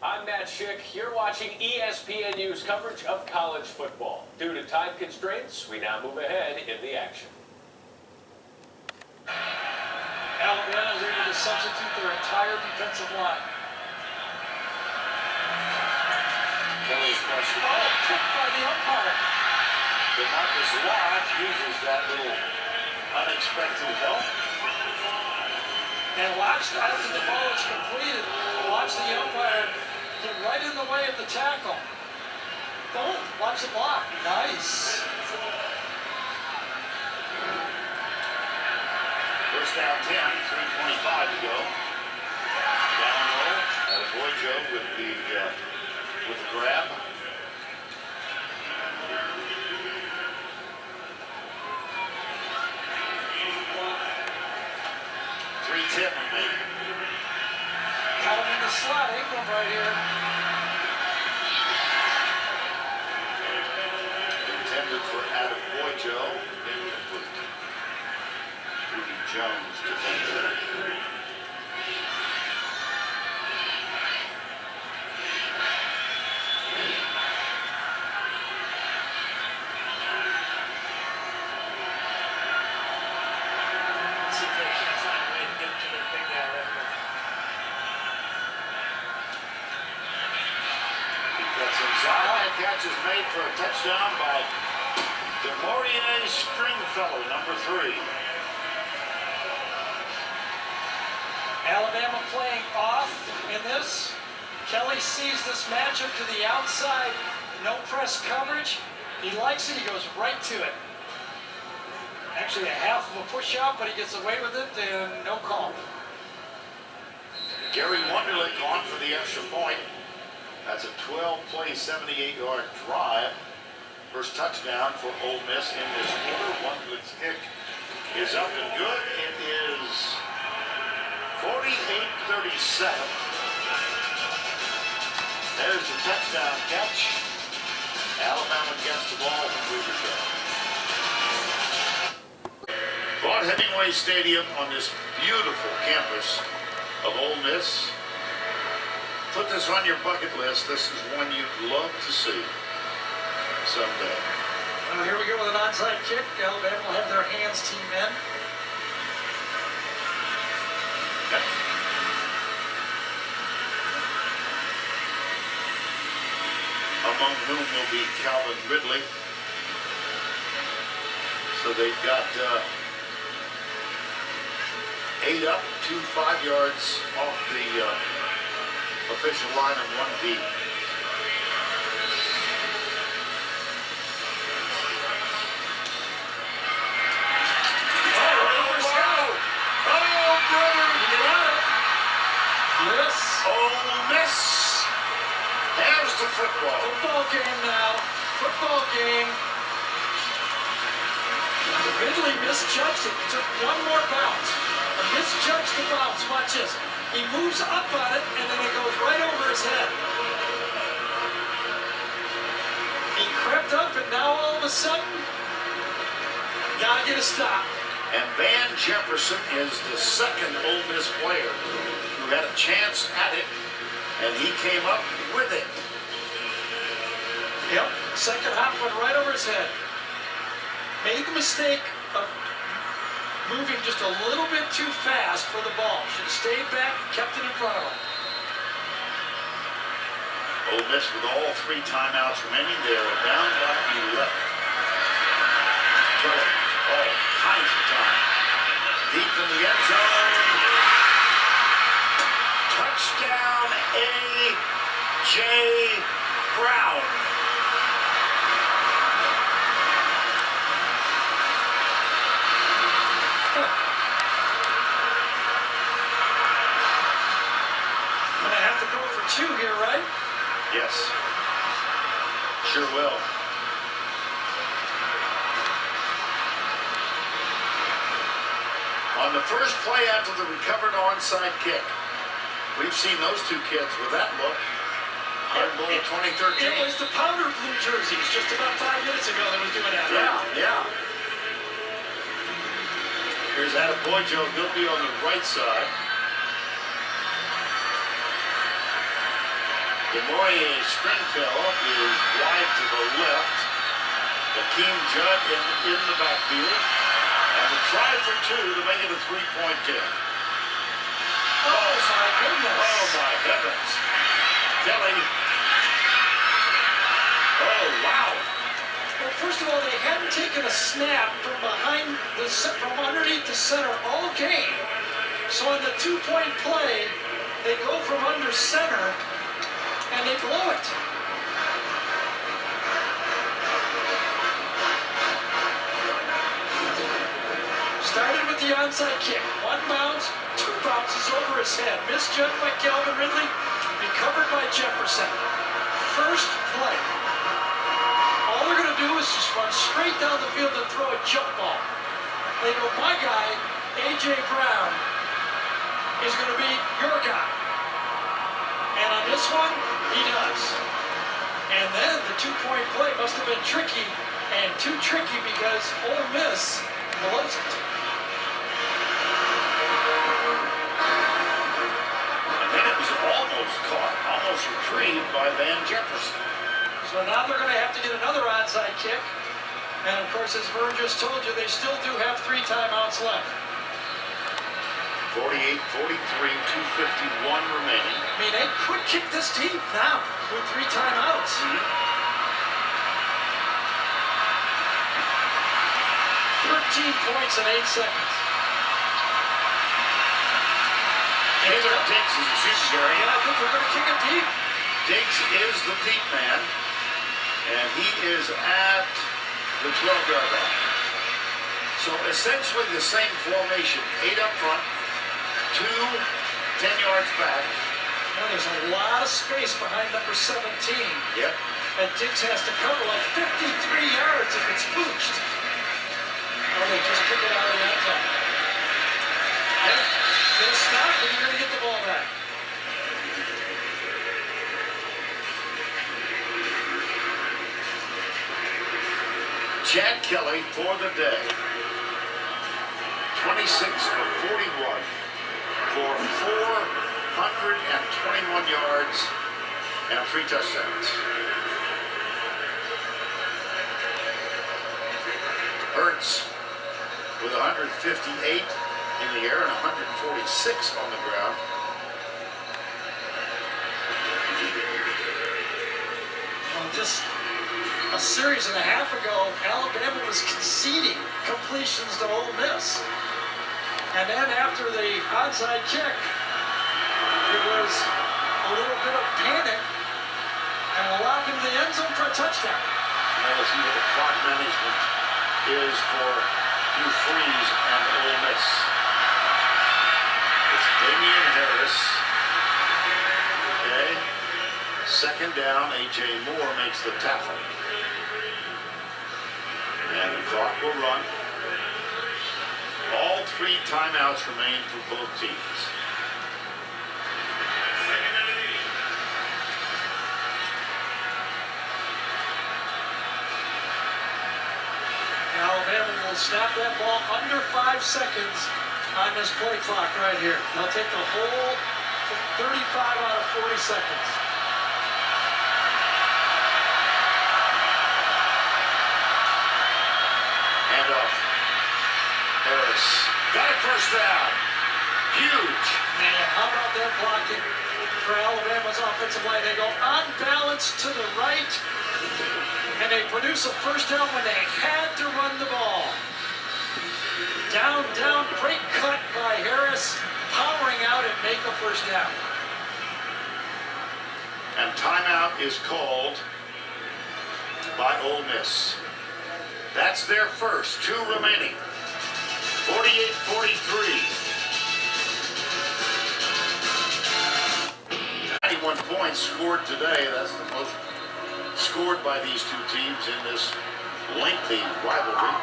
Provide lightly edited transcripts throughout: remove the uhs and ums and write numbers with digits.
I'm Matt Schick. You're watching ESPN News coverage of college football. Due to time constraints, we now move ahead in the action. Alabama is able to substitute their entire defensive line. Kelly's question. Tipped by the umpire. But Marcus Lodge uses that little unexpected help. And watch after the ball is completed. Watch the umpire get right in the way of the tackle. Boom! Watch the block. Nice. First down 10, 3:25 to go. Down low, Boy Joe with the grab. Got him in the slot, Ingram right here. Intended for Boy Joe. Incomplete. Rudy Jones defender. See if they can find a way to get to their big guy right here. Inside, catch is made for a touchdown by DeMaurier Stringfellow, number 3. Alabama playing off in this. Kelly sees this matchup to the outside. No press coverage. He likes it. He goes right to it. Actually a half of a push out, but he gets away with it and no call. Gary Wonderlick on for the extra point. That's a 12-play, 78-yard drive. First touchdown for Ole Miss in this quarter. Wonderlick's kick is up and good. It is 48-37. There's the touchdown catch. Alabama gets the ball from Weavershire. Vaught Hemingway Stadium on this beautiful campus of Ole Miss. Put this on your bucket list. This is one you'd love to see someday. Well, here we go with an onside kick. Alabama will have their hands team in. Among whom will be Calvin Ridley. So they've got 8 up, 2 5 yards off the official line and 1 deep. Football game now. Football game. Ridley misjudged it. He took one more bounce. A misjudged the bounce. Watch this. He moves up on it, and then it goes right over his head. He crept up, and now all of a sudden, gotta get a stop. And Van Jefferson is the second Ole Miss player who had a chance at it, and he came up with it. Yep, second hop went right over his head. Made the mistake of moving just a little bit too fast for the ball. Should have stayed back and kept it in front of him. Ole Miss with all 3 timeouts remaining. They're down by 11. Kelly, all kinds of time. Deep in the end zone. Touchdown, A.J. Brown. Two here, right? Yes. Sure will. On the first play after the recovered onside kick, we've seen those 2 kids with that look. Iron Bowl 2013. It was the powder blue jerseys just about 5 minutes ago that was doing that. Yeah. Here's Boy Joe. He'll be on the right side. DeMoye Stringfellow is wide to the left. Hakeem Judd in the backfield. And the try for two to make it a three-point game. Oh, my goodness. Oh, my heavens. Kelly. Oh, wow. Well, first of all, they hadn't taken a snap from from underneath the center all game. So on the two-point play, they go from under center, and they blow it. Started with the onside kick. One bounce, two bounces over his head. Misjudged by Calvin Ridley, recovered by Jefferson. First play. All they're going to do is just run straight down the field and throw a jump ball. They go, my guy, A.J. Brown, is going to be your guy. And on this one, he does. And then the two-point play must have been tricky, and too tricky because Ole Miss blows it. And then it was almost caught, almost retrieved by Van Jefferson. So now they're going to have to get another onside kick. And of course, as Vern just told you, they still do have 3 timeouts left. 48-43, 2:51 remaining. I mean, they could kick this deep now with 3 timeouts. 13 points in 8 seconds. Taylor Diggs is the secondary. And I think they're going to kick it deep. Diggs is the deep man, and he is at the 12-yard line. So essentially the same formation, 8 up front, 2 10 yards back. Well, there's a lot of space behind number 17. Yep. And Diggs has to cover like 53 yards if it's pooched. Oh, they just kick it out of the end zone. Yeah. Get a stop and you're going to get the ball back. Chad Kelly for the day. 26 of 41 for 421 yards and 3 touchdowns. Hurts with 158 in the air and 146 on the ground. Well, just a series and a half ago, Alabama was conceding completions to Ole Miss. And then after the onside kick, it was a little bit of panic and allowed him the end zone for a touchdown. Now let's see what the clock management is for Hugh Freeze and Ole Miss. It's Damian Harris. Okay. Second down, A.J. Moore makes the tackle. And the clock will run. All 3 timeouts remain for both teams. Alabama will snap that ball under 5 seconds on this play clock right here. They'll take the whole 35 out of 40 seconds. Hand off. Harris. Got it first down. Huge. Man, how about that blocking for Alabama's offensive line? They go on balance to the right, and they produce a first down when they had to run the ball. Down, down, great cut by Harris, powering out and make the first down. And timeout is called by Ole Miss. That's their first. 2 remaining. 48-43. 91 points scored today. That's the most scored by these 2 teams in this lengthy rivalry.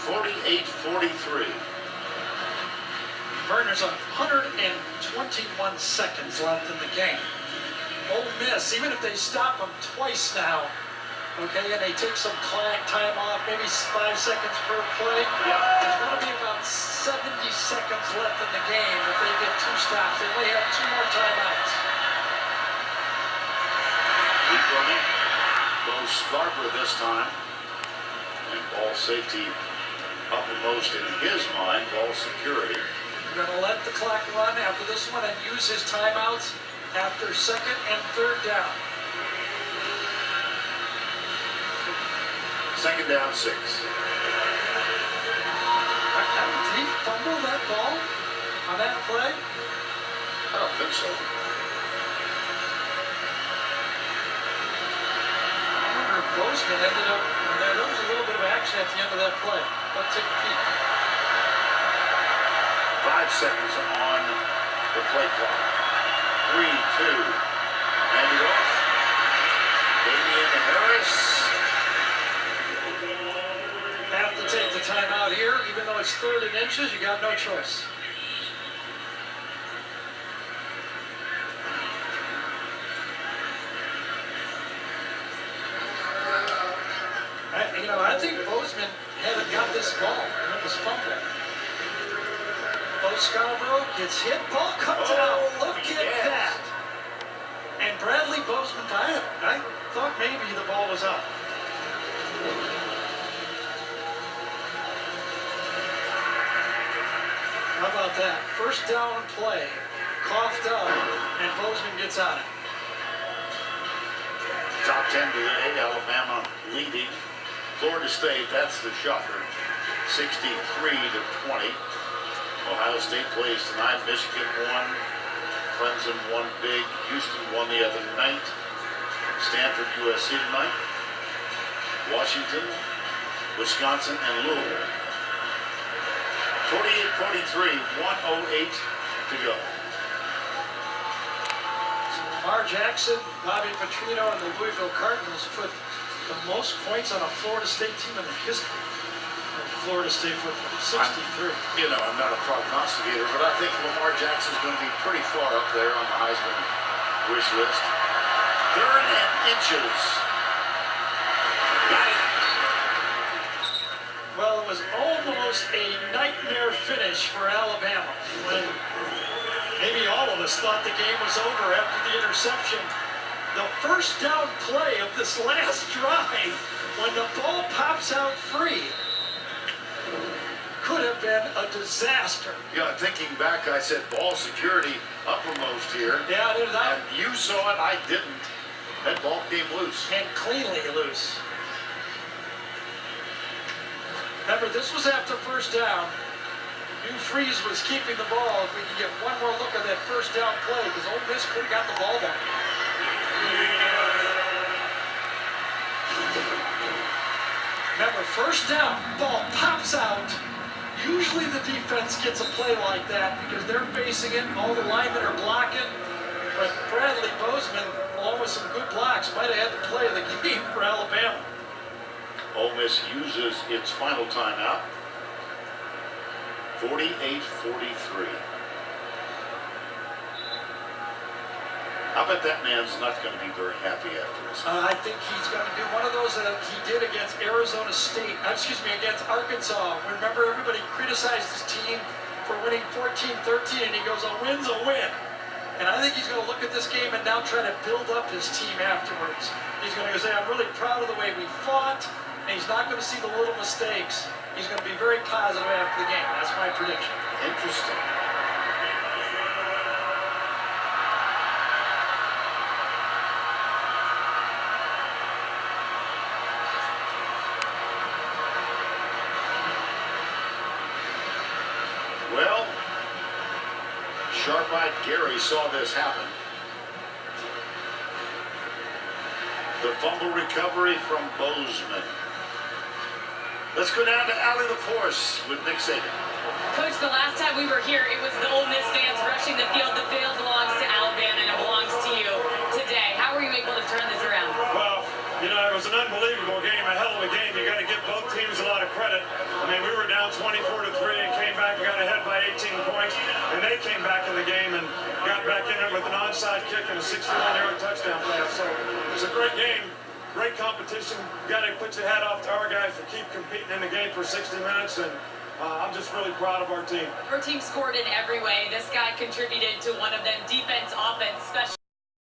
48-43. Verner's 121 seconds left in the game. Ole Miss, even if they stop them twice now, okay, and they take some time off, maybe 5 seconds per play, there's going to be about 70 seconds left in the game if they get 2 stops. They only have 2 more timeouts. Scarborough this time. And ball safety uppermost in his mind, ball security. We're going to let the clock run after this one and use his timeouts after second and third down. Second down, 6. Did he fumble that ball on that play? I don't think so. I wonder if Bozeman ended up, there was a little bit of action at the end of that play. Let's take a peek. 5 seconds on the play clock. 3, 2, hand it off. Damian Harris. Have to take the timeout here, even though it's 3rd and inches, you got no choice. I think Bozeman had got this ball, and it was fumbled. Bo Scarborough gets hit, ball comes out. Look at that. And Bradley Bozeman, I thought maybe the ball was up. How about that? First down play, coughed up, and Bozeman gets on it. Top 10 today, Alabama leading. Florida State, that's the shocker, 63-20. Ohio State plays tonight. Michigan won. Clemson won big. Houston won the other night. Stanford, USC tonight. Washington, Wisconsin, and Louisville. 48-43, 1:08 to go. Lamar Jackson, Bobby Petrino, and the Louisville Cardinals put the most points on a Florida State team in the history of Florida State football, 63. I'm not a prognosticator, but I think Lamar Jackson's going to be pretty far up there on the Heisman wish list. 3rd and inches. Got it. Well, it was almost a nightmare finish for Alabama when maybe all of us thought the game was over after the interception. The first down play of this last drive, when the ball pops out free, could have been a disaster. Yeah, thinking back, I said ball security uppermost here. Yeah, it is out. And you saw it, I didn't. That ball came loose. And cleanly loose. Remember, this was after first down. Hugh Freeze was keeping the ball. If we could get one more look at that first down play, because Ole Miss could have got the ball back. Remember, first down, ball pops out. Usually the defense gets a play like that because they're facing it, all the linemen are blocking. But Bradley Bozeman, along with some good blocks, might have had the play of the game for Alabama. Ole Miss uses its final timeout. 48-43. I bet that man's not going to be very happy after this. I think he's going to do one of those that he did against against Arkansas. Remember, everybody criticized his team for winning 14-13, and he goes, a win's a win. And I think he's going to look at this game and now try to build up his team afterwards. He's going to say, I'm really proud of the way we fought, and he's not going to see the little mistakes. He's going to be very positive after the game. That's my prediction. Interesting. Well, sharp-eyed Gary saw this happen. The fumble recovery from Bozeman. Let's go down to Alley LaForce with Nick Saban. Coach, the last time we were here, it was the Ole Miss fans rushing the field. The field belongs to Alabama and it belongs to you today. How were you able to turn this around? Well, it was an unbelievable game, a hell of a game. You got to give both teams a lot of credit. I mean, we were down 24-3 and came back and got ahead by 18 points, and they came back in the game and got back in it with an onside kick and a 61-yard touchdown pass. So it was a great game. Great competition. You got to put your hat off to our guys for keep competing in the game for 60 minutes, and I'm just really proud of our team. Your team scored in every way. This guy contributed to one of them: defense, offense, special.